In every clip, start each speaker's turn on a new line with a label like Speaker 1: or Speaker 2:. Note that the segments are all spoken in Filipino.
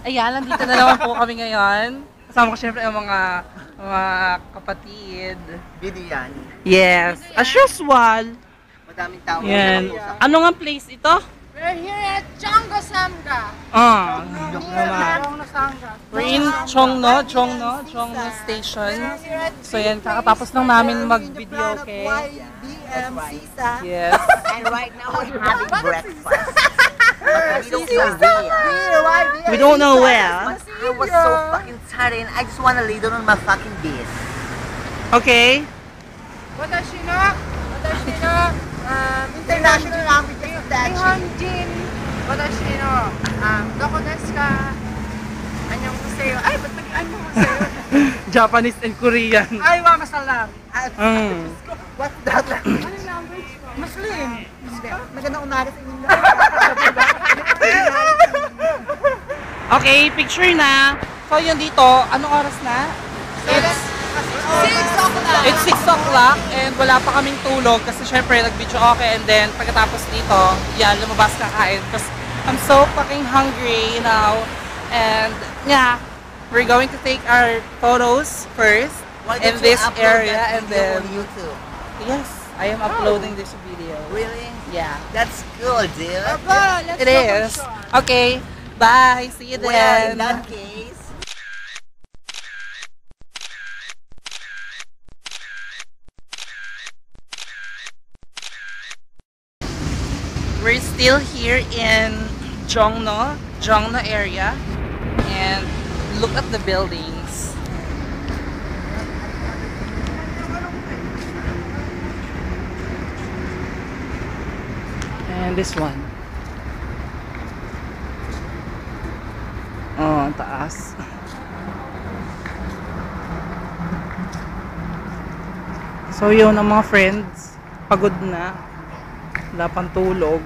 Speaker 1: Ayan, nandito na naman po kami ngayon. Kasama ko syempre ang mga kapatid.
Speaker 2: Video yan.
Speaker 1: Yes, as usual.
Speaker 2: Madaming tao.
Speaker 1: Yan. Ano nga place ito?
Speaker 3: We're here at Chongo Samga.
Speaker 1: We're in Chongno Station. So yan, kakatapos lang namin mag-video, okay? Yes.
Speaker 2: And right now we're having breakfast.
Speaker 1: We don't know where.
Speaker 2: I was so fucking tired and I just wanna lay down on my fucking bed.
Speaker 1: Okay.
Speaker 3: Watashi no
Speaker 2: International languages of that
Speaker 3: Nihonjin. Watashi no doko desu ka? Annyeonghaseyo. Ay, ba't nag-annyeonghaseyo?
Speaker 1: Japanese and Korean.
Speaker 3: Ay, wa masalam.
Speaker 2: What's that?
Speaker 3: Anong language mo? Muslim.
Speaker 2: Magandang umaga sa inyo.
Speaker 1: Okay, picture na. So yun dito, anong oras na? It's 6 o'clock and wala pa kaming tulog kasi syempre nag-video okay and then pagkatapos dito, yan, lumabas kakain because I'm so fucking hungry now and yeah, we're going to take our photos first in this area and then
Speaker 2: on YouTube.
Speaker 1: yes, I am uploading this video.
Speaker 2: Really?
Speaker 1: Yeah,
Speaker 2: That's cool, dude.
Speaker 1: it is. Okay, bye. See you
Speaker 2: Well,
Speaker 1: then.
Speaker 2: in that case,
Speaker 1: We're still here in Jongno area and look at the buildings. And this one. Oh, ang taas. So yun ang mga friends, pagod na. Wala pang tulog.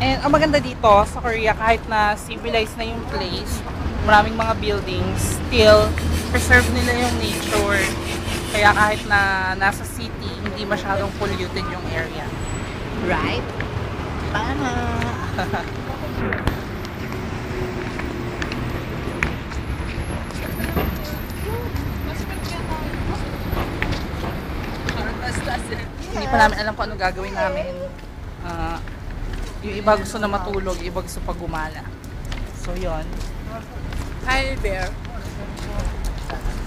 Speaker 1: And ang maganda dito sa Korea, kahit na civilized na yung place, maraming mga buildings, still preserve nila yung nature. Kaya kahit na nasa city, hindi masyadong polluted yung area. Right? Tama! Hindi pa namin alam kung ano gagawin namin. Yung iba gusto na matulog, yung iba gusto pa gumala. So, yun.
Speaker 3: Hi there.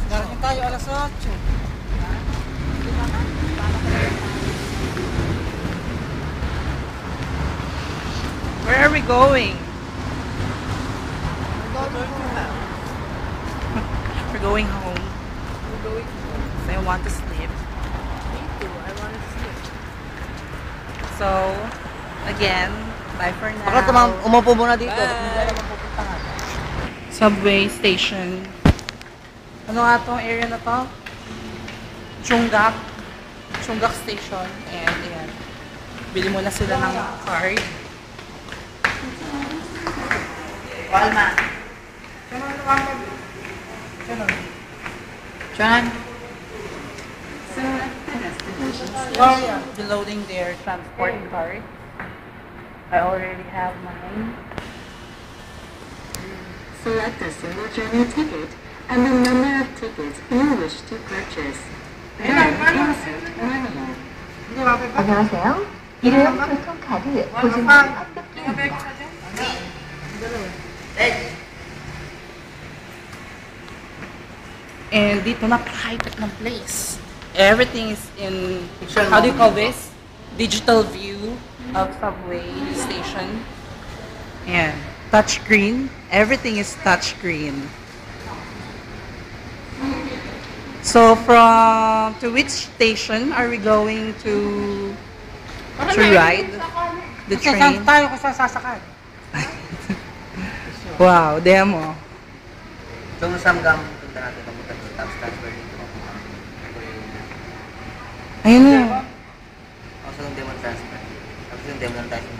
Speaker 1: Darating tayo alas 8. Where are we going? We're going home. So I want to sleep.
Speaker 3: Me too. I want to sleep.
Speaker 1: So, again, bye for now.
Speaker 2: bakit umupo muna dito?
Speaker 3: Bye.
Speaker 1: Subway station. Ano nga tong area na to? Chunggak. Chunggak station. And ayan. Bili muna sila ng card. Walma. Chan. Oh yeah. Loading their transport card. I already have mine.
Speaker 4: Select a single journey ticket and the number of tickets you wish to purchase. Then insert money. 안녕하세요. 일회용 교통카드 보증금 합격입니다.
Speaker 1: And dito napaka-high-tech ng place. Everything is in, how do you call this? Digital view of subway station. And touchscreen. Everything is touchscreen. So to which station are we going to ride the train?
Speaker 3: Saan tayo kung sasakay?
Speaker 1: Wow, demo.
Speaker 2: So, Samgam, punta natin pamunta dito. Tapos transfer dito.
Speaker 1: Ayun na.
Speaker 2: Also, yung demo transfer. Tapos yung demo transfer.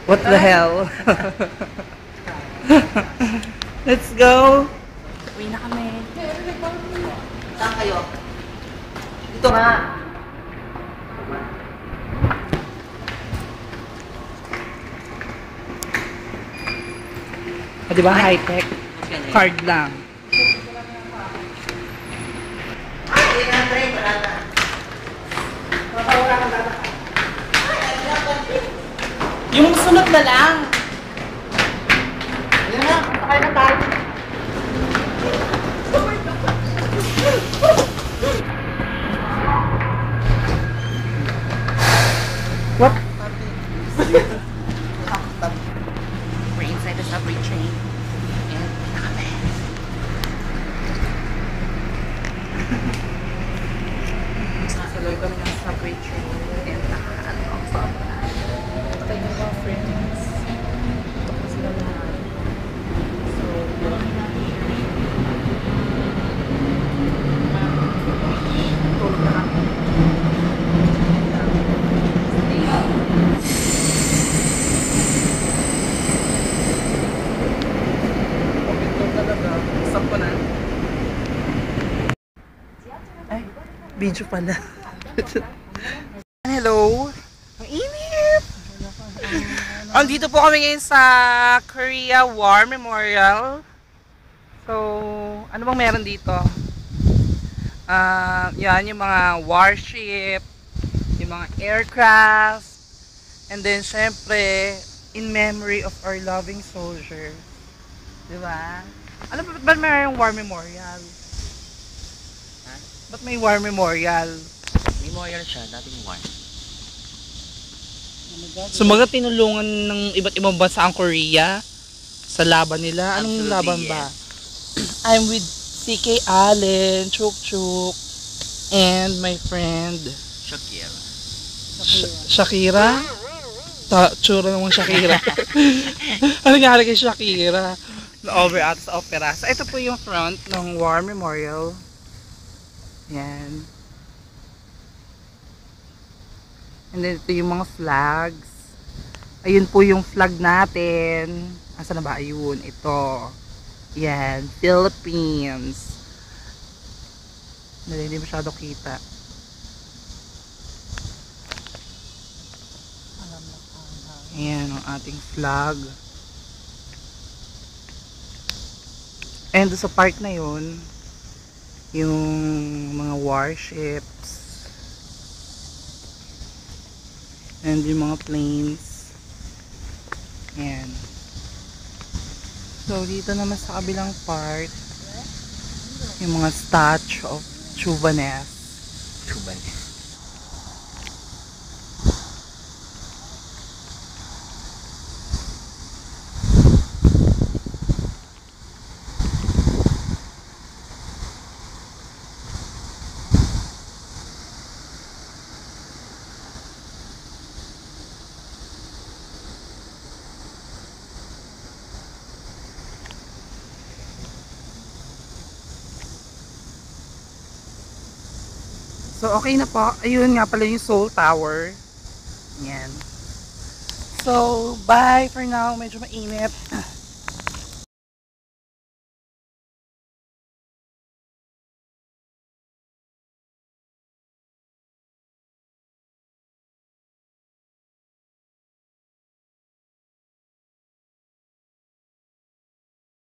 Speaker 1: What the hell? Let's go! Uwi na kami.
Speaker 2: Saan kayo? Dito nga.
Speaker 1: Di ba high-tech? Card lang.
Speaker 2: Hindi na, Andre. Wala na.
Speaker 1: Yung sunod na lang.
Speaker 2: Ayun na, sakay na tayo.
Speaker 1: What? We're inside the subway train. And kami. Sasaloy kami ng subway train. And nakaano ako sa apat. Patay ng mga friends. Tapos sila lahat. So, tulog na kami. Video pala. Hello. Ang init. Andito po kami ngayon sa Korea War Memorial. So, ano bang meron dito? Yan yung mga warship, yung mga aircraft, and then syempre, in memory of our loving soldiers. Diba? Ano ba mayroon yung War Memorial? Ba't may War Memorial?
Speaker 2: Memorial siya, dating war.
Speaker 1: So mga tinulungan ng iba't ibang bansa ang Korea sa laban nila. Anong
Speaker 2: Absolutely,
Speaker 1: laban ba? I'm with CK Allen, Chuk Chuk, and my friend
Speaker 2: Shakira.
Speaker 1: Shakira? Tsura naman Shakira. Ano nangyari kay Shakira? Na-over at sa opera. So ito po yung front ng War Memorial. Yan. And then ito yung mga flags. Ayun po yung flag natin. Asa na ba? Ayun. Ito. Yan. Philippines. Hindi masyado kita. Ayan ang ating flag. And sa part na yun, yung mga warships and yung mga planes. Ayan. So dito naman sa kabilang part, yung mga statue of Chuvanes.
Speaker 2: Chubanes.
Speaker 1: So, okay na po. Ayun nga pala yung Seoul Tower. Yan. So, bye for now. Medyo mainit.